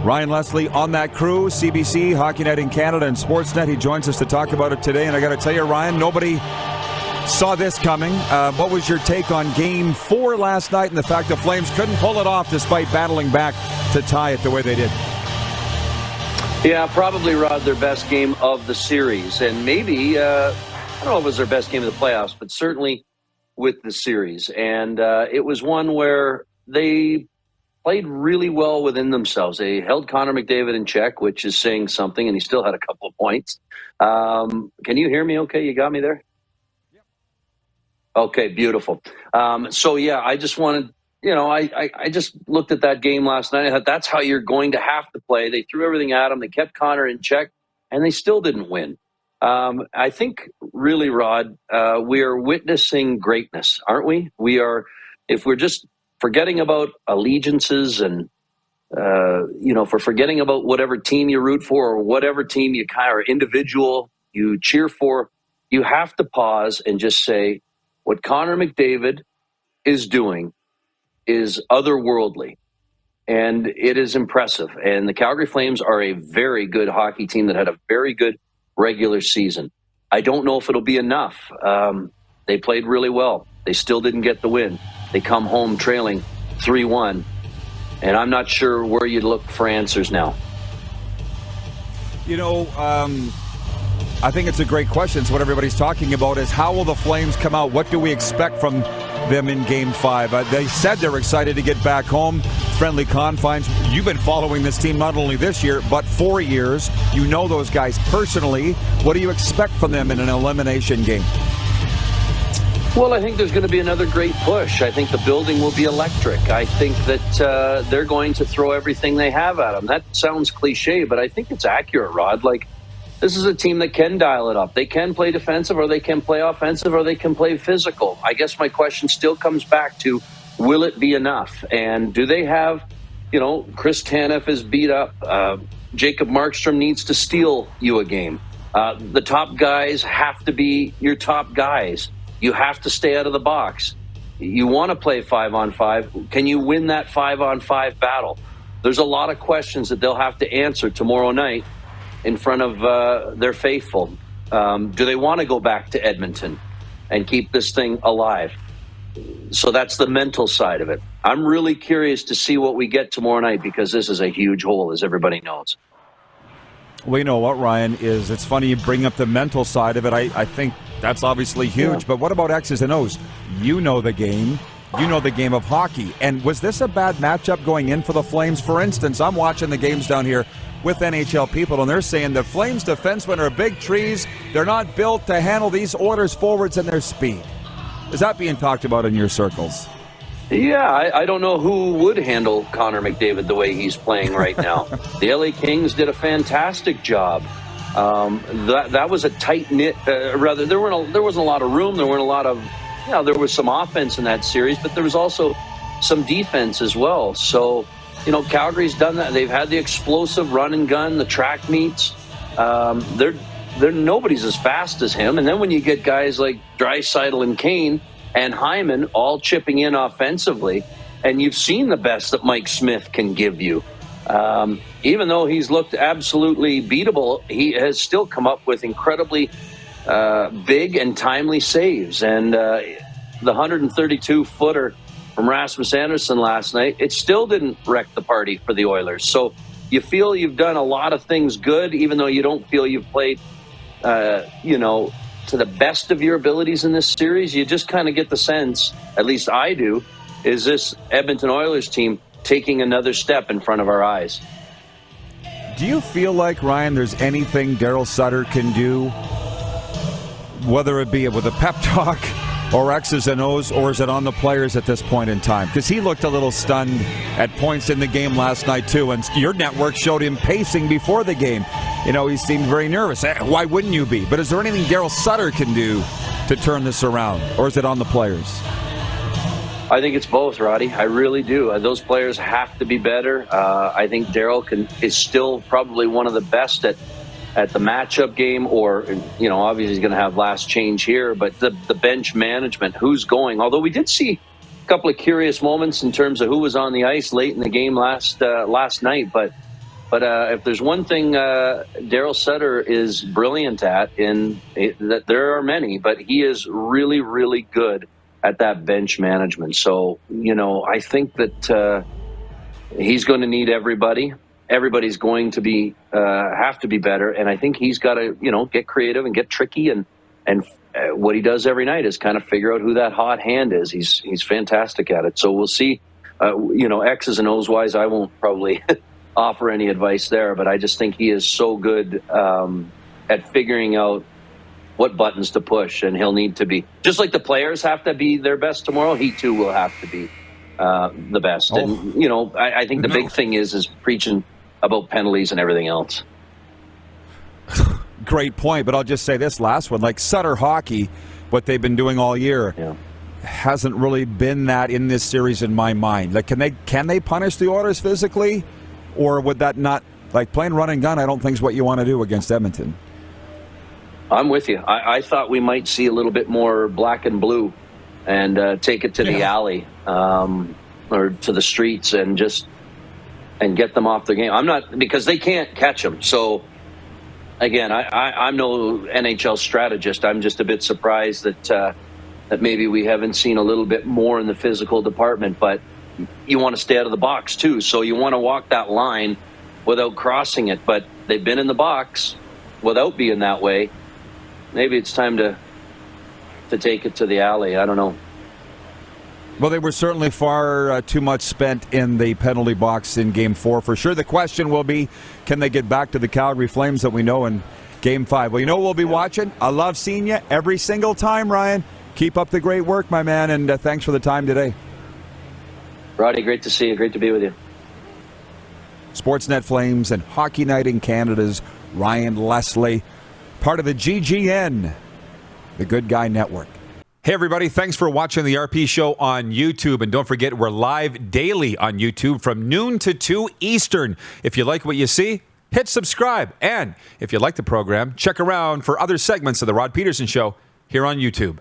Ryan Leslie on that crew, CBC, Hockey Night in Canada, and Sportsnet. He joins us to talk about it today. And I got to tell you, Ryan, nobody saw this coming. What was your take on Game 4 last night and the fact the Flames couldn't pull it off despite battling back to tie it the way they did? Yeah, probably, Rod, their best game of the series. And maybe, I don't know if it was their best game of the playoffs, but certainly with the series. And it was one where they played really well within themselves. They held Connor McDavid in check, which is saying something, and he still had a couple of points. Can you hear me okay? You got me there? Yeah. Okay, beautiful. I just wanted, I just looked at that game last night. I thought that's how you're going to have to play. They threw everything at him. They kept Connor in check, and they still didn't win. I think, really, Rod, we are witnessing greatness, aren't we? We are, if we're just forgetting about allegiances and, for forgetting about whatever team you root for or whatever team you or individual you cheer for, you have to pause and just say what Connor McDavid is doing is otherworldly. And it is impressive. And the Calgary Flames are a very good hockey team that had a very good regular season. I don't know if it'll be enough. They played really well. They still didn't get the win. They come home trailing 3-1, and I'm not sure where you'd look for answers now. I think it's a great question. So what everybody's talking about is how will the Flames come out? What do we expect from them in Game 5? They said they're excited to get back home, friendly confines. You've been following this team not only this year, but 4 years. You know those guys personally. What do you expect from them in an elimination game? Well, I think there's going to be another great push. I think the building will be electric. I think that they're going to throw everything they have at them. That sounds cliche, but I think it's accurate, Rod. This is a team that can dial it up. They can play defensive, or they can play offensive, or they can play physical. I guess my question still comes back to, will it be enough? And do they have, Chris Tanev is beat up. Jacob Markstrom needs to steal you a game. The top guys have to be your top guys. You have to stay out of the box. You want to play 5-on-5. Can you win that 5-on-5 battle? There's a lot of questions that they'll have to answer tomorrow night in front of their faithful. Do they want to go back to Edmonton and keep this thing alive? So that's the mental side of it. I'm really curious to see what we get tomorrow night, because this is a huge hole, as everybody knows. Well, you know what, Ryan, it's funny you bring up the mental side of it. I think that's obviously huge. Yeah. But what about X's and O's? You know the game. You know the game of hockey. And was this a bad matchup going in for the Flames? For instance, I'm watching the games down here with NHL people, and they're saying the Flames defensemen are big trees. They're not built to handle these Oilers forwards and their speed. Is that being talked about in your circles? Yeah, I don't know who would handle Connor McDavid the way he's playing right now. The LA Kings did a fantastic job. That was a tight-knit, there wasn't a lot of room. There weren't a lot of, there was some offense in that series, but there was also some defense as well. So, Calgary's done that. They've had the explosive run and gun, the track meets. They're nobody's as fast as him. And then when you get guys like Draisaitl and Kane and Hyman all chipping in offensively, and you've seen the best that Mike Smith can give you. Even though he's looked absolutely beatable, he has still come up with incredibly big and timely saves. And the 132-footer from Rasmus Andersson last night, it still didn't wreck the party for the Oilers. So you feel you've done a lot of things good, even though you don't feel you've played, to the best of your abilities in this series. You just kind of get the sense, at least I do, is this Edmonton Oilers team taking another step in front of our eyes. Do you feel like, Ryan, there's anything Daryl Sutter can do, whether it be with a pep talk or X's and O's, or is it on the players at this point in time? Because he looked a little stunned at points in the game last night, too, and your network showed him pacing before the game. He seemed very nervous. Why wouldn't you be? But is there anything Daryl Sutter can do to turn this around, or is it on the players? I think it's both, Roddy. I really do. Those players have to be better. I think Daryl is still probably one of the best at the matchup game, or, obviously he's going to have last change here, but the bench management, who's going. Although we did see a couple of curious moments in terms of who was on the ice late in the game last night, but But if there's one thing Daryl Sutter is brilliant at, that there are many, but he is really, really good at that bench management. So, I think that he's going to need everybody. Everybody's going to be have to be better, and I think he's got to, get creative and get tricky, and what he does every night is kind of figure out who that hot hand is. He's fantastic at it. So we'll see. X's and O's wise, I won't probably offer any advice there, but I just think he is so good at figuring out what buttons to push, and he'll need to be, just like the players have to be their best tomorrow, he too will have to be the best. And I think the big thing is preaching about penalties and everything else. Great point, but I'll just say this last one, like Sutter hockey, what they've been doing all year hasn't really been that in this series in my mind. Like, can they punish the Oilers physically, or would that not, like playing run and gun, I don't think is what you want to do against Edmonton. I'm with you. I thought we might see a little bit more black and blue and take it to the alley or to the streets and get them off their game. I'm not, because they can't catch them. So again, I'm no NHL strategist. I'm just a bit surprised that maybe we haven't seen a little bit more in the physical department, but you want to stay out of the box too. So you want to walk that line without crossing it, but they've been in the box without being that way. Maybe it's time to take it to the alley. I don't know. Well, they were certainly far too much spent in the penalty box in Game 4 for sure. The question will be, can they get back to the Calgary Flames that we know in Game 5? Well, we'll be watching. I love seeing you every single time, Ryan. Keep up the great work, my man, and thanks for the time today. Roddy, great to see you. Great to be with you. Sportsnet Flames and Hockey Night in Canada's Ryan Leslie, part of the GGN, the Good Guy Network. Hey, everybody. Thanks for watching the RP Show on YouTube. And don't forget, we're live daily on YouTube from noon to 2 Eastern. If you like what you see, hit subscribe. And if you like the program, check around for other segments of the Rod Pedersen Show here on YouTube.